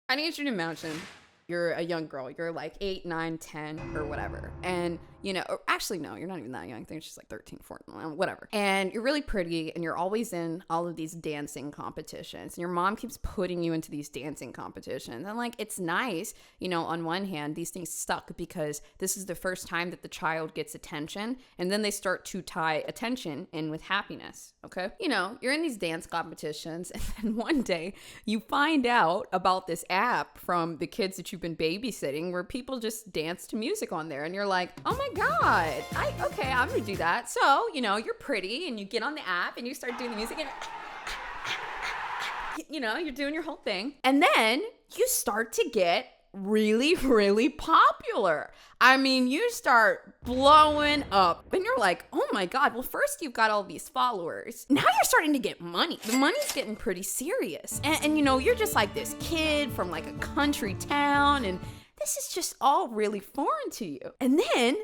I need you to imagine you're a young girl. You're like 8, 9, 10 or whatever. And, or actually, no, you're not even that young. I think she's like 13, 14, whatever. And you're really pretty and you're always in all of these dancing competitions. And your mom keeps putting you into these dancing competitions. And like, it's nice, on one hand, these things stuck because this is the first time that the child gets attention. And then they start to tie attention in with happiness. Okay. You're in these dance competitions. And then one day you find out about this app from the kids that you've been babysitting where people just dance to music on there. And you're like, oh my God, I'm gonna do that. So, you're pretty and you get on the app and you start doing the music and, you're doing your whole thing. And then you start to get really, really popular. I mean, you start blowing up and you're like, oh my God, well, first you've got all these followers. Now you're starting to get money. The money's getting pretty serious. And you're just like this kid from like a country town and this is just all really foreign to you. And then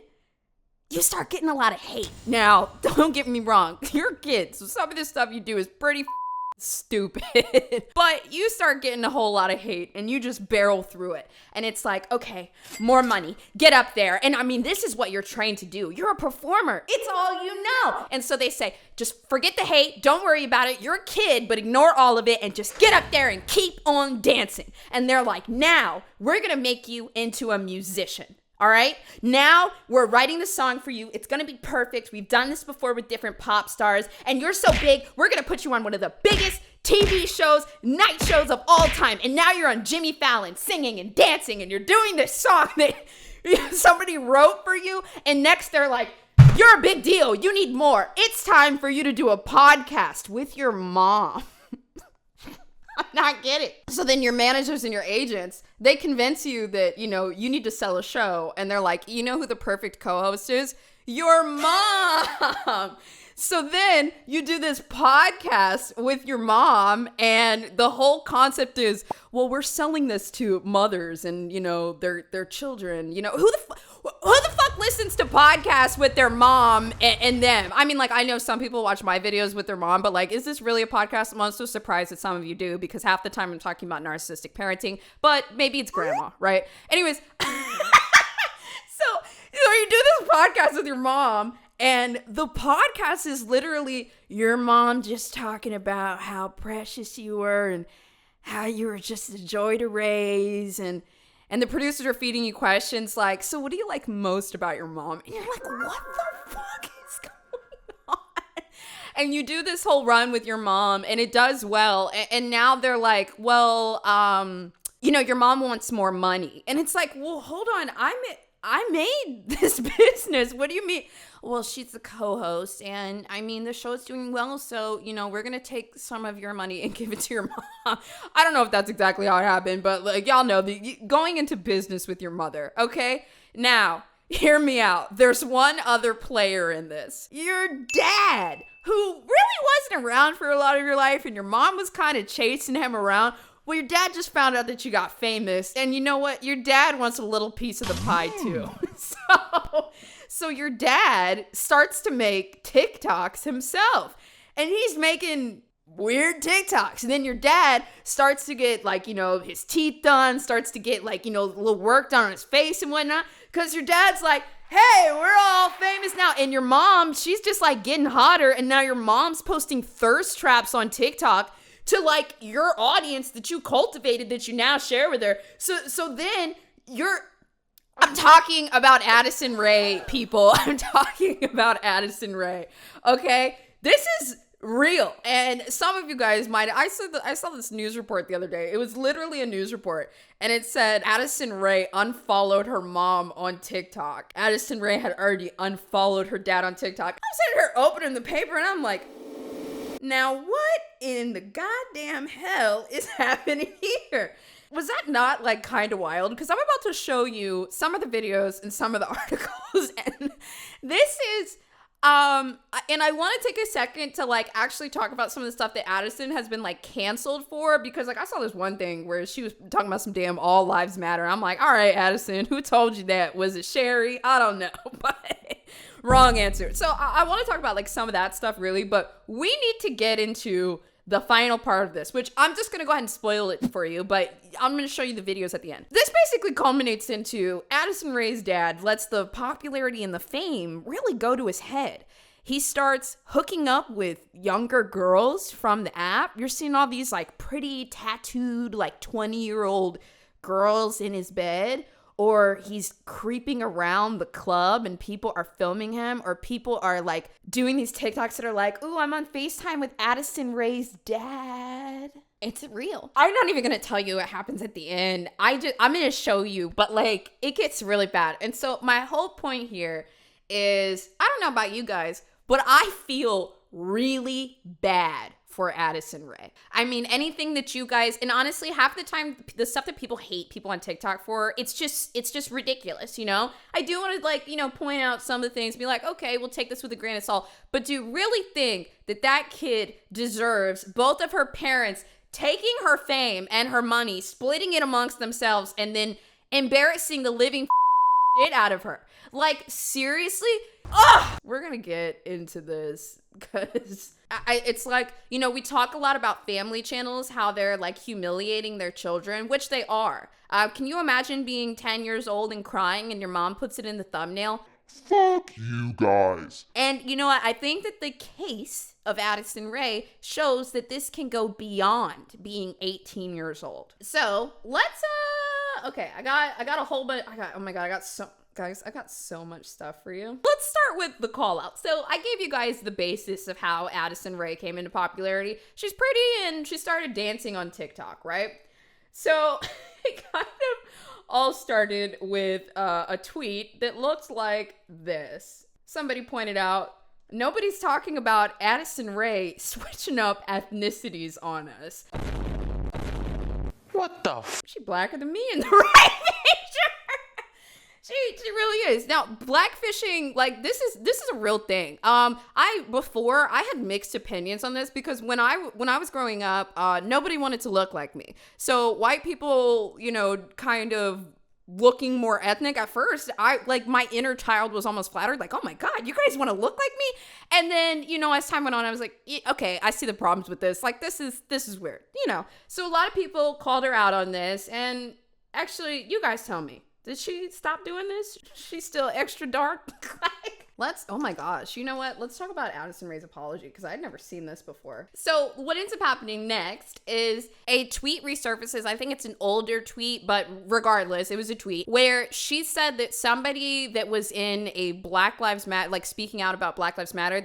you start getting a lot of hate. Now, don't get me wrong. You're kids, so some of this stuff you do is pretty stupid. But you start getting a whole lot of hate and you just barrel through it. And it's like, okay, more money. Get up there. And I mean, this is what you're trained to do. You're a performer. It's all you know. And so they say, just forget the hate. Don't worry about it. You're a kid, but ignore all of it and just get up there and keep on dancing. And they're like, now we're going to make you into a musician. All right. Now we're writing the song for you. It's going to be perfect. We've done this before with different pop stars and you're so big. We're going to put you on one of the biggest TV shows, night shows of all time. And now you're on Jimmy Fallon singing and dancing and you're doing this song that somebody wrote for you. And next they're like, you're a big deal. You need more. It's time for you to do a podcast with your mom. I'm not kidding. So then your managers and your agents, they convince you that, you need to sell a show. And they're like, you know who the perfect co-host is? Your mom. So then you do this podcast with your mom and the whole concept is, well, we're selling this to mothers and, their children. Who the fuck listens to podcasts with their mom and them? I mean, like, I know some people watch my videos with their mom, but like, is this really a podcast? I'm so surprised that some of you do because half the time I'm talking about narcissistic parenting, but maybe it's grandma, right? Anyways, so you do this podcast with your mom and the podcast is literally your mom just talking about how precious you were and how you were just a joy to raise and the producers are feeding you questions like, so what do you like most about your mom? And you're like, what the fuck is going on? And you do this whole run with your mom and it does well. And now they're like, well, your mom wants more money. And it's like, well, hold on. I made this business. What do you mean? Well, she's the co-host and I mean, the show's doing well. So, we're going to take some of your money and give it to your mom. I don't know if that's exactly how it happened, but like, y'all know going into business with your mother. Okay. Now hear me out. There's one other player in this. Your dad, who really wasn't around for a lot of your life and your mom was kind of chasing him around. Well, your dad just found out that you got famous. And you know what? Your dad wants a little piece of the pie too. So your dad starts to make TikToks himself. And he's making weird TikToks. And then your dad starts to get like, his teeth done, starts to get like, a little work done on his face and whatnot. Because your dad's like, hey, we're all famous now. And your mom, she's just like getting hotter. And now your mom's posting thirst traps on TikTok to like your audience that you cultivated that you now share with her. So then I'm talking about Addison Rae, people. I'm talking about Addison Rae. Okay? This is real. And some of you guys I saw this news report the other day. It was literally a news report. And it said Addison Rae unfollowed her mom on TikTok. Addison Rae had already unfollowed her dad on TikTok. I'm sitting here opening the paper and I'm like, now what in the goddamn hell is happening here? Was that not like kind of wild? Because I'm about to show you some of the videos and some of the articles. And this is, and I want to take a second to like actually talk about some of the stuff that Addison has been like canceled for. Because like I saw this one thing where she was talking about some damn all lives matter. I'm like, all right, Addison, who told you that? Was it Sherry? I don't know. But wrong answer. So I want to talk about like some of that stuff really, but we need to get into the final part of this, which I'm just gonna go ahead and spoil it for you, but I'm gonna show you the videos at the end. This basically culminates into Addison Rae's dad lets the popularity and the fame really go to his head. He starts hooking up with younger girls from the app. You're seeing all these like pretty tattooed, like 20-year-old girls in his bed, or he's creeping around the club and people are filming him, or people are like doing these TikToks that are like, ooh, I'm on FaceTime with Addison Rae's dad. It's real. I'm not even gonna tell you what happens at the end. I'm gonna show you, but like it gets really bad. And so my whole point here is, I don't know about you guys, but I feel really bad for Addison Rae. I mean, anything that you guys, and honestly, half the time, the stuff that people hate people on TikTok for, it's just ridiculous, you know? I do want to like, you know, point out some of the things, be like, okay, we'll take this with a grain of salt, but do you really think that that kid deserves both of her parents taking her fame and her money, splitting it amongst themselves, and then embarrassing the living shit out of her? Like, seriously? Ugh! We're gonna get into this because it's like, you know, we talk a lot about family channels, how they're like humiliating their children, which they are. Can you imagine being 10 years old and crying and your mom puts it in the thumbnail? Fuck you guys. And you know what? I think that the case of Addison Rae shows that this can go beyond being 18 years old. So let's, okay, I got a whole bunch, oh my God, Guys, I got so much stuff for you. Let's start with the call out. So I gave you guys the basis of how Addison Rae came into popularity. She's pretty and she started dancing on TikTok, right? So it kind of all started with a tweet that looks like this. Somebody pointed out, nobody's talking about Addison Rae switching up ethnicities on us. What the f? She blacker than me in the right picture. She really is. Now, blackfishing, like this is a real thing. I had mixed opinions on this because when I was growing up, nobody wanted to look like me. So white people, you know, kind of looking more ethnic at first, I like my inner child was almost flattered, like, oh my God, you guys want to look like me? And then, you know, as time went on, I was like, okay, I see the problems with this. Like, this is weird, you know? So a lot of people called her out on this, and actually, you guys tell me. Did she stop doing this? She's still extra dark? Oh my gosh, you know what? Let's talk about Addison Rae's apology because I'd never seen this before. So what ends up happening next is a tweet resurfaces. I think it's an older tweet, but regardless, it was a tweet where she said that somebody that was in a Black Lives Matter, like speaking out about Black Lives Matter,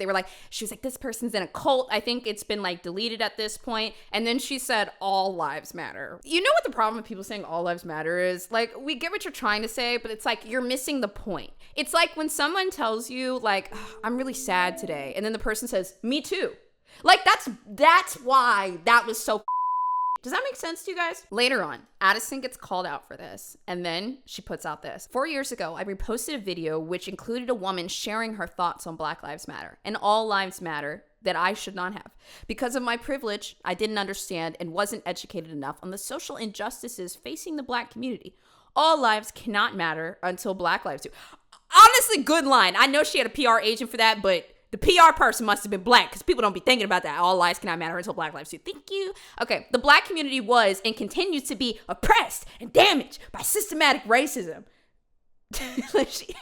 she was like, this person's in a cult. I think it's been like deleted at this point. And then she said, all lives matter. You know what the problem with people saying all lives matter is? Like, we get what you're trying to say, but it's like, you're missing the point. It's like when someone tells you, like, oh, I'm really sad today, and then the person says, me too. Like, that's why that was so. Does that make sense to you guys? Later on, Addison gets called out for this, and then she puts out this. 4 years ago, I reposted a video which included a woman sharing her thoughts on Black Lives Matter and all lives matter that I should not have. Because of my privilege, I didn't understand and wasn't educated enough on the social injustices facing the Black community. All lives cannot matter until Black lives do. Honestly, good line. I know she had a PR agent for that, but the PR person must have been Black because people don't be thinking about that. All lives cannot matter until Black lives do. Thank you. Okay, the Black community was and continues to be oppressed and damaged by systematic racism.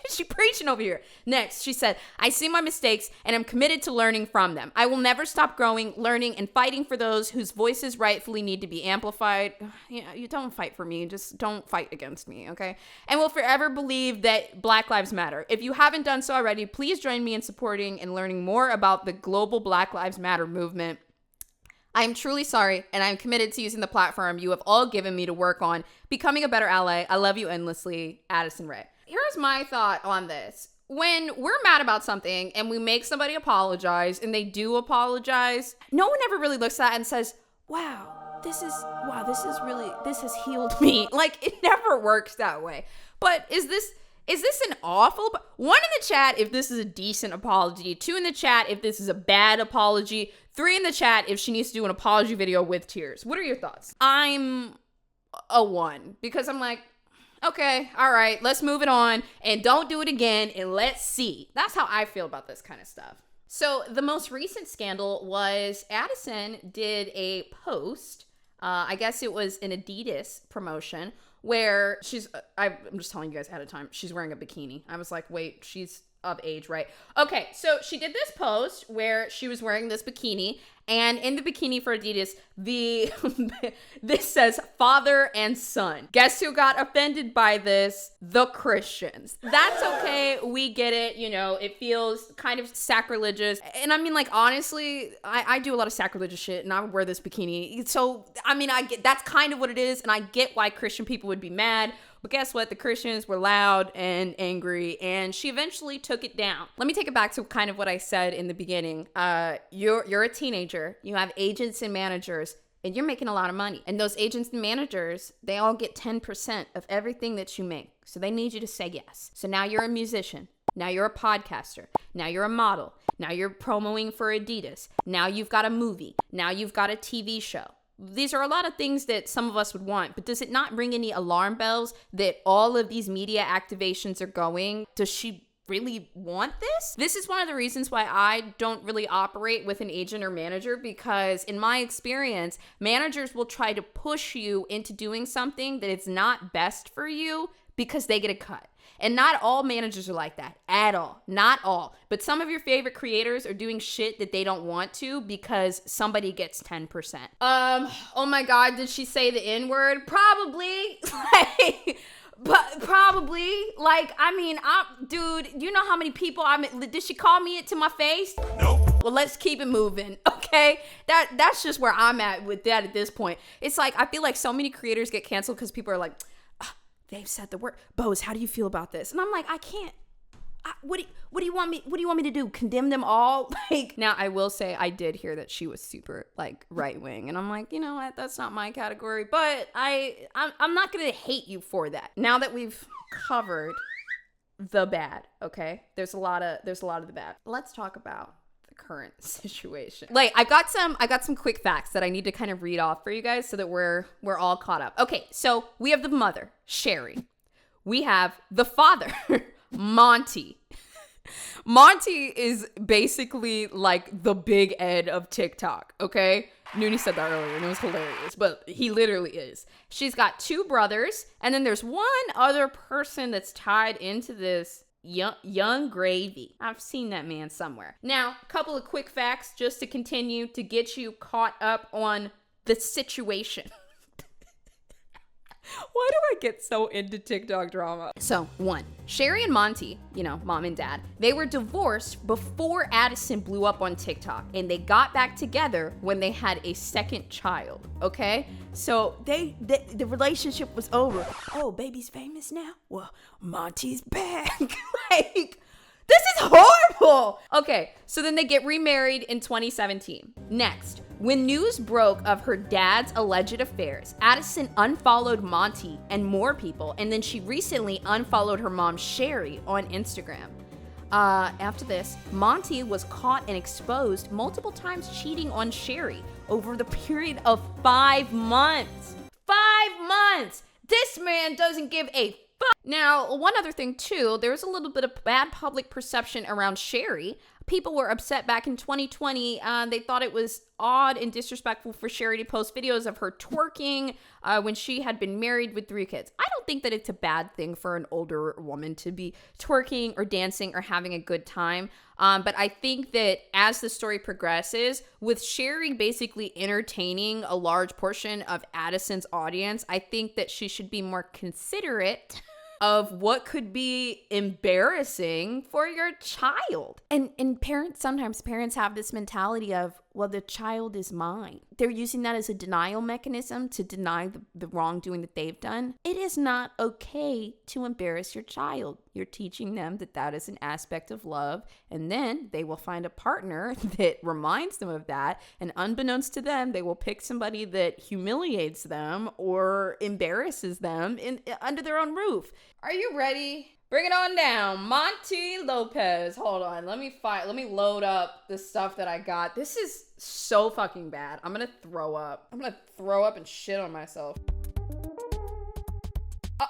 she preaching over here. Next, she said, I see my mistakes and I'm committed to learning from them. I will never stop growing, learning, and fighting for those whose voices rightfully need to be amplified. Yeah, you don't fight for me. Just don't fight against me, okay? And will forever believe that Black Lives Matter. If you haven't done so already, please join me in supporting and learning more about the global Black Lives Matter movement. I am truly sorry, and I am committed to using the platform you have all given me to work on becoming a better ally. I love you endlessly, Addison Rae. Here's my thought on this. When we're mad about something and we make somebody apologize and they do apologize, no one ever really looks at that and says, this has healed me. Like, it never works that way. But is this an awful, one in the chat if this is a decent apology, 2 in the chat if this is a bad apology, 3 in the chat if she needs to do an apology video with tears. What are your thoughts? I'm a 1 because I'm like, okay, all right, let's move it on and don't do it again and let's see. That's how I feel about this kind of stuff. So the most recent scandal was Addison did a post, I guess it was an Adidas promotion, where I'm just telling you guys ahead of time, she's wearing a bikini. I was like, wait, she's of age, right? Okay, so she did this post where she was wearing this bikini, and in the bikini for Adidas, this says father and son. Guess who got offended by this? The Christians. That's okay. We get it. You know, it feels kind of sacrilegious. And I mean, like, honestly, I do a lot of sacrilegious shit, and I would wear this bikini. So, I mean, I get that's kind of what it is, and I get why Christian people would be mad. But guess what? The Christians were loud and angry, and she eventually took it down. Let me take it back to kind of what I said in the beginning. You're a teenager. You have agents and managers, and you're making a lot of money. And those agents and managers, they all get 10% of everything that you make. So they need you to say yes. So now you're a musician. Now you're a podcaster. Now you're a model. Now you're promoting for Adidas. Now you've got a movie. Now you've got a TV show. These are a lot of things that some of us would want, but does it not ring any alarm bells that all of these media activations are going? Does she really want this? This is one of the reasons why I don't really operate with an agent or manager, because in my experience, managers will try to push you into doing something that is not best for you because they get a cut. And not all managers are like that at all. Not all. But some of your favorite creators are doing shit that they don't want to because somebody gets 10%. Oh my God, did she say the N-word? Probably. But probably. Like, I mean, dude, you know how many people did she call me it to my face? Nope. Well, let's keep it moving, okay? That's just where I'm at with that at this point. It's like, I feel like so many creators get canceled because people are like, they've said the word. BOZE, how do you feel about this? And I'm like, I can't. What do you want me? What do you want me to do? Condemn them all? Like, now I will say I did hear that she was super like right wing, and I'm like, you know what? That's not my category. But I'm not gonna hate you for that. Now that we've covered the bad, okay? There's a lot of the bad. Let's talk about the current situation. Like, I got some quick facts that I need to kind of read off for you guys so that we're all caught up. Okay, so we have the mother, Sherry. We have the father, Monty. Monty is basically like the Big Ed of TikTok, okay? Noonie said that earlier and it was hilarious, but he literally is. She's got 2 brothers, and then there's one other person that's tied into this, Young Gravy. I've seen that man somewhere. Now, a couple of quick facts just to continue to get you caught up on the situation. Why do I get so into TikTok drama? So, 1, Sherry and Monty, you know, mom and dad, they were divorced before Addison blew up on TikTok, and they got back together when they had a second child, okay? So, the relationship was over. Oh, baby's famous now? Well, Monty's back. Like, this is horrible. Okay, so then they get remarried in 2017. Next, when news broke of her dad's alleged affairs, Addison unfollowed Monty and more people, and then she recently unfollowed her mom, Sherry, on Instagram. After this, Monty was caught and exposed multiple times cheating on Sherry over the period of 5 months. 5 months! This man doesn't give a fuck. Now, one other thing too, there was a little bit of bad public perception around Sherry. People were upset back in 2020. They thought it was odd and disrespectful for Sherry to post videos of her twerking when she had been married with 3 kids. I don't think that it's a bad thing for an older woman to be twerking or dancing or having a good time. But I think that as the story progresses, with Sherry basically entertaining a large portion of Addison's audience, I think that she should be more considerate of what could be embarrassing for your child. And sometimes parents have this mentality of, well, the child is mine. They're using that as a denial mechanism to deny the wrongdoing that they've done. It is not okay to embarrass your child. You're teaching them that is an aspect of love, and then they will find a partner that reminds them of that, and unbeknownst to them, they will pick somebody that humiliates them or embarrasses them under their own roof. Are you ready? Bring it on down. Monty Lopez. Hold on. Let me load up the stuff that I got. This is so fucking bad. I'm gonna throw up. I'm gonna throw up and shit on myself.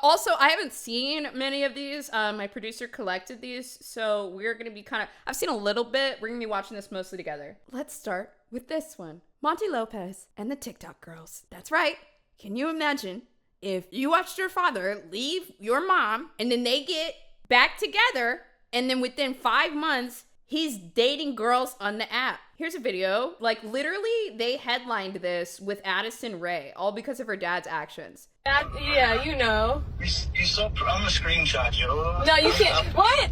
Also, I haven't seen many of these. My producer collected these, so we're going to be I've seen a little bit. We're going to be watching this mostly together. Let's start with this one. Monty Lopez and the TikTok girls. That's right. Can you imagine if you watched your father leave your mom and then they get back together and then within 5 months, he's dating girls on the app? Here's a video. Like, literally, they headlined this with Addison Rae, all because of her dad's actions. Yeah, you know. You so I'm gonna screenshot you. No, you can't. What?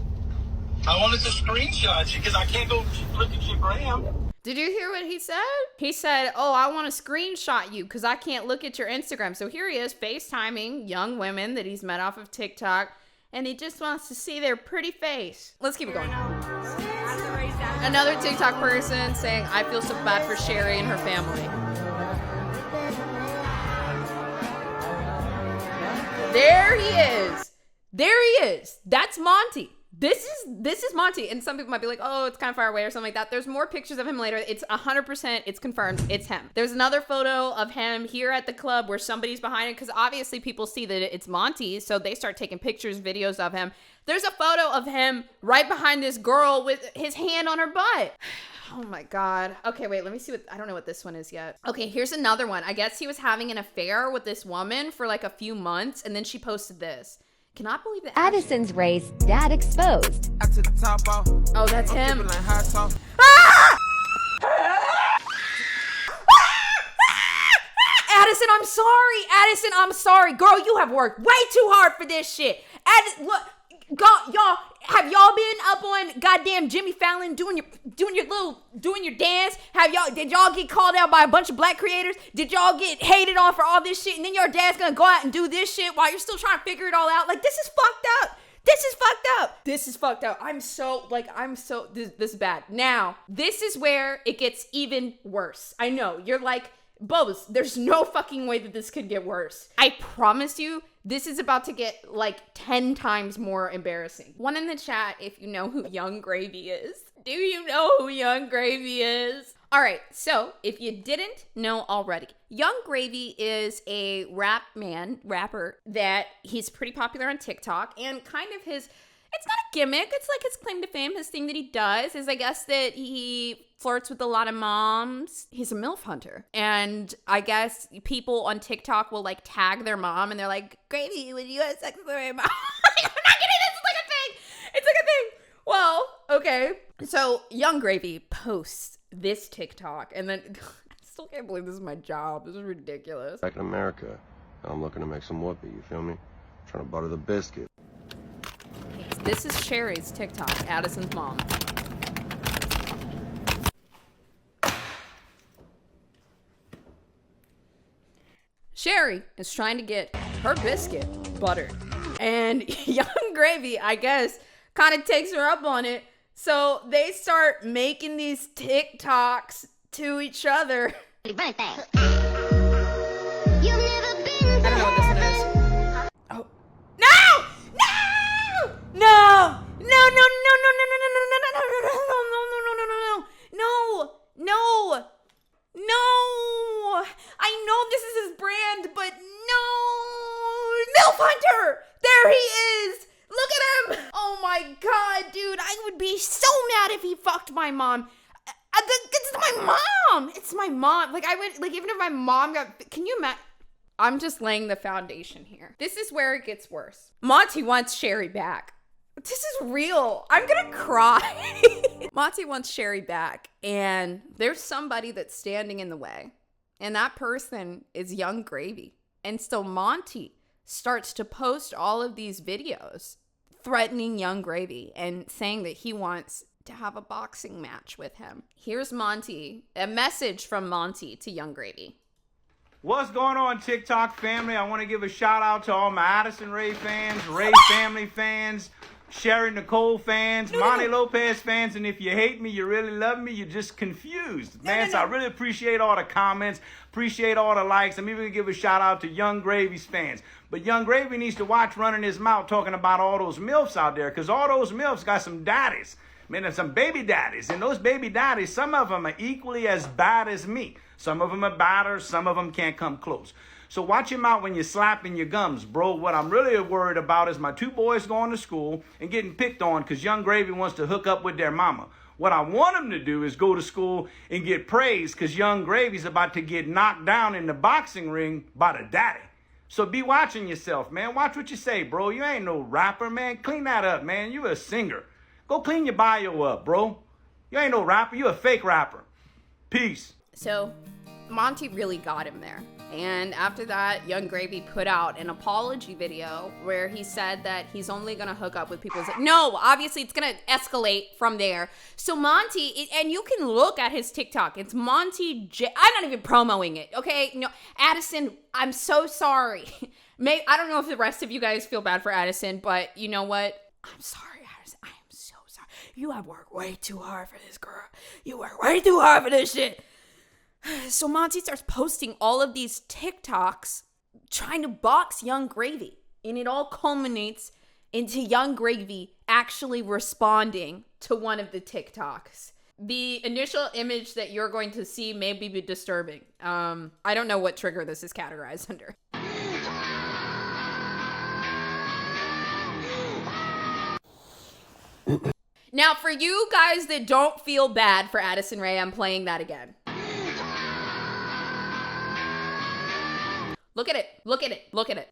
I wanted to screenshot you because I can't go look at your gram. Did you hear what he said? He said, oh, I want to screenshot you because I can't look at your Instagram. So here he is FaceTiming young women that he's met off of TikTok, and he just wants to see their pretty face. Let's keep it going. Another TikTok person saying, I feel so bad for Sherry and her family. There he is. There he is. That's Monty. This is Monty. And some people might be like, oh, it's kind of far away or something like that. There's more pictures of him later. It's 100%, it's confirmed, it's him. There's another photo of him here at the club where somebody's behind it because obviously people see that it's Monty, so they start taking pictures, videos of him. There's a photo of him right behind this girl with his hand on her butt. Oh my God. Okay, wait, let me see I don't know what this one is yet. Okay, here's another one. I guess he was having an affair with this woman for like a few months, and then she posted this. Cannot believe that. Addison Rae's dad exposed. Oh, that's him. Addison, I'm sorry. Addison, I'm sorry. Girl, you have worked way too hard for this shit. Look, y'all, have y'all been up on goddamn Jimmy Fallon doing your dance? Did y'all get called out by a bunch of black creators? Did y'all get hated on for all this shit? And then your dad's gonna go out and do this shit while you're still trying to figure it all out? Like, this is fucked up. This is fucked up. This is fucked up. This is bad. Now, this is where it gets even worse. I know, you're like, BOZE, there's no fucking way that this could get worse. I promise you, this is about to get like 10 times more embarrassing. One in the chat if you know who Young Gravy is. Do you know who Young Gravy is? All right, so if you didn't know already, Young Gravy is a rapper that he's pretty popular on TikTok, and kind of it's not a gimmick, it's like his claim to fame. His thing that he does is, I guess, that he flirts with a lot of moms. He's a MILF hunter. And I guess people on TikTok will like tag their mom and they're like, Gravy, would you have sex with my mom? I'm not kidding, this is like a thing. It's like a thing. Well, okay. So Young Gravy posts this TikTok and then I still can't believe this is my job. This is ridiculous. Back in America, I'm looking to make some whoopee, you feel me? I'm trying to butter the biscuit. This is Sherry's TikTok, Addison's mom. Sherry is trying to get her biscuit buttered. And Young Gravy, I guess, kind of takes her up on it. So they start making these TikToks to each other. I don't know what this one is. Oh. No! No! No! No, no, no, no, no, no, no, no, no, no, no, no, no, no, no. I know this is his brand, but no. MILF Hunter! There he is! Look at him! Oh my God, dude, I would be so mad if he fucked my mom. It's my mom! It's my mom. Like, I would, like, even if my mom got, can you imagine? I'm just laying the foundation here. This is where it gets worse. Monty wants Sherry back. This is real. I'm gonna cry. Monty wants Sherry back, and there's somebody that's standing in the way, and that person is Young Gravy. And so Monty starts to post all of these videos threatening Young Gravy and saying that he wants to have a boxing match with him. Here's Monty, a message from Monty to Young Gravy. What's going on, TikTok family? I want to give a shout out to all my Addison Rae fans, Rae family fans, Sherry Nicole fans, Monty Lopez fans, and if you hate me, you really love me, you're just confused. Man, so I really appreciate all the comments, appreciate all the likes. I'm even going to give a shout out to Young Gravy's fans. But Young Gravy needs to watch running his mouth talking about all those MILFs out there, because all those MILFs got some daddies. Man, there's some baby daddies, and those baby daddies, some of them are equally as bad as me. Some of them are badder, some of them can't come close. So watch your mouth when you're slapping your gums, bro. What I'm really worried about is my 2 boys going to school and getting picked on because Young Gravy wants to hook up with their mama. What I want them to do is go to school and get praised because Young Gravy's about to get knocked down in the boxing ring by the daddy. So be watching yourself, man. Watch what you say, bro. You ain't no rapper, man. Clean that up, man. You a singer. Go clean your bio up, bro. You ain't no rapper. You a fake rapper. Peace. So Monty really got him there. And after that, Young Gravy put out an apology video where he said that he's only going to hook up with people. No, obviously it's going to escalate from there. So Monty, and you can look at his TikTok. It's Monty J. I'm not even promoting it, okay? No, Addison, I'm so sorry. I don't know if the rest of you guys feel bad for Addison, but you know what? I'm sorry, Addison. I am so sorry. You have worked way too hard for this, girl. You work way too hard for this shit. So Monty starts posting all of these TikToks trying to box Young Gravy. And it all culminates into Young Gravy actually responding to one of the TikToks. The initial image that you're going to see may be disturbing. I don't know what trigger this is categorized under. Now, for you guys that don't feel bad for Addison Rae, I'm playing that again. Look at it. Look at it. Look at it.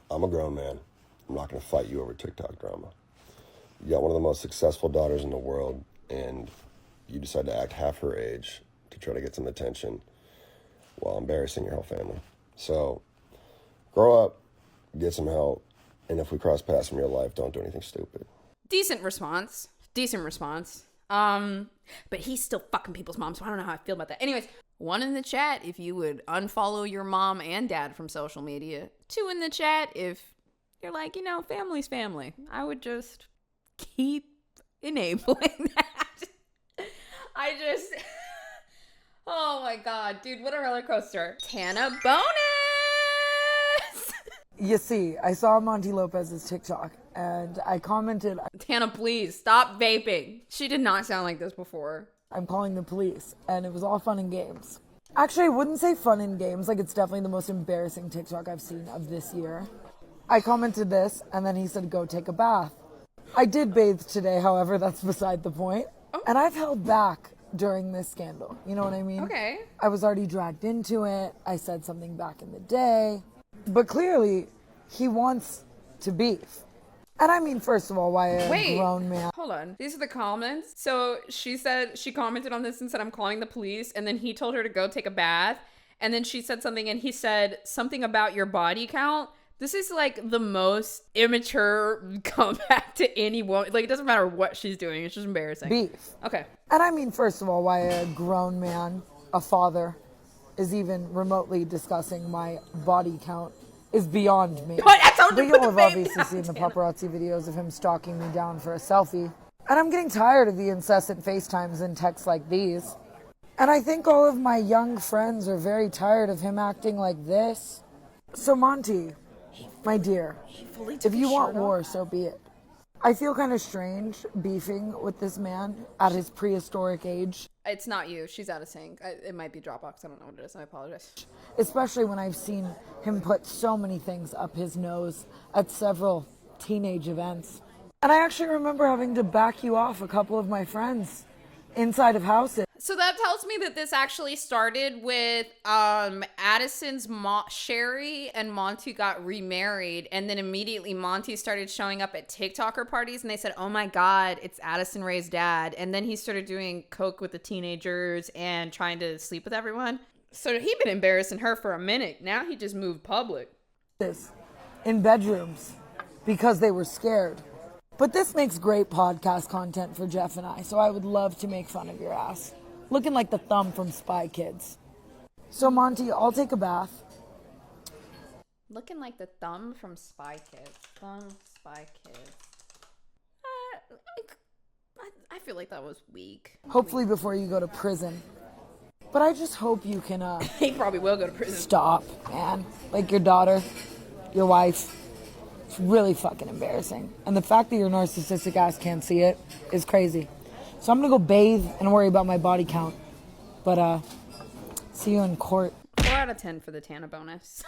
I'm a grown man. I'm not going to fight you over TikTok drama. You got one of the most successful daughters in the world, and you decide to act half her age to try to get some attention while embarrassing your whole family. So, grow up, get some help, and if we cross paths in real life, don't do anything stupid. Decent response. But he's still fucking people's mom, so I don't know how I feel about that. Anyways, 1 in the chat if you would unfollow your mom and dad from social media. 2 in the chat if you're like, family's family. I would just keep enabling that. Oh my God, dude, what a roller coaster. Tana bonus! You see, I saw Monty Lopez's TikTok and I commented, Tana, please stop vaping. She did not sound like this before. I'm calling the police, and it was all fun and games. Actually, I wouldn't say fun and games, like it's definitely the most embarrassing TikTok I've seen of this year. I commented this and then he said, go take a bath. I did bathe today, however, that's beside the point. Oh. And I've held back during this scandal, you know what I mean? Okay. I was already dragged into it. I said something back in the day. But clearly, he wants to beef. And I mean, first of all, why a grown man? Hold on. These are the comments. So she commented on this and said, I'm calling the police. And then he told her to go take a bath. And then she said something and he said something about your body count. This is like the most immature comeback to any woman. Like, it doesn't matter what she's doing. It's just embarrassing. Beef. Okay. And I mean, first of all, why a grown man, a father, is even remotely discussing my body count is beyond me. But you'll have obviously seen the paparazzi videos of him stalking me down for a selfie. And I'm getting tired of the incessant FaceTimes and texts like these. And I think all of my young friends are very tired of him acting like this. So Monty, my dear, if you want war, so be it. I feel kind of strange beefing with this man at his prehistoric age. It's not you. She's out of sync. It might be Dropbox. I don't know what it is. I apologize. Especially when I've seen him put so many things up his nose at several teenage events. And I actually remember having to back you off a couple of my friends inside of houses. So that tells me that this actually started with Addison's Sherry and Monty got remarried, and then immediately Monty started showing up at TikToker parties, and they said, oh my God, it's Addison Rae's dad. And then he started doing coke with the teenagers and trying to sleep with everyone. So he'd been embarrassing her for a minute. Now he just moved public. In bedrooms because they were scared. But this makes great podcast content for Jeff and I, so I would love to make fun of your ass. Looking like the thumb from Spy Kids. So Monty, I'll take a bath. Looking like the thumb from Spy Kids. Spy Kids. I feel like that was weak. Hopefully before you go to prison. But I just hope you can, he probably will go to prison. Stop, man. Like your daughter, your wife. It's really fucking embarrassing. And the fact that your narcissistic ass can't see it is crazy. So I'm gonna go bathe and worry about my body count. But see you in court. 4 out of 10 for the Tana bonus.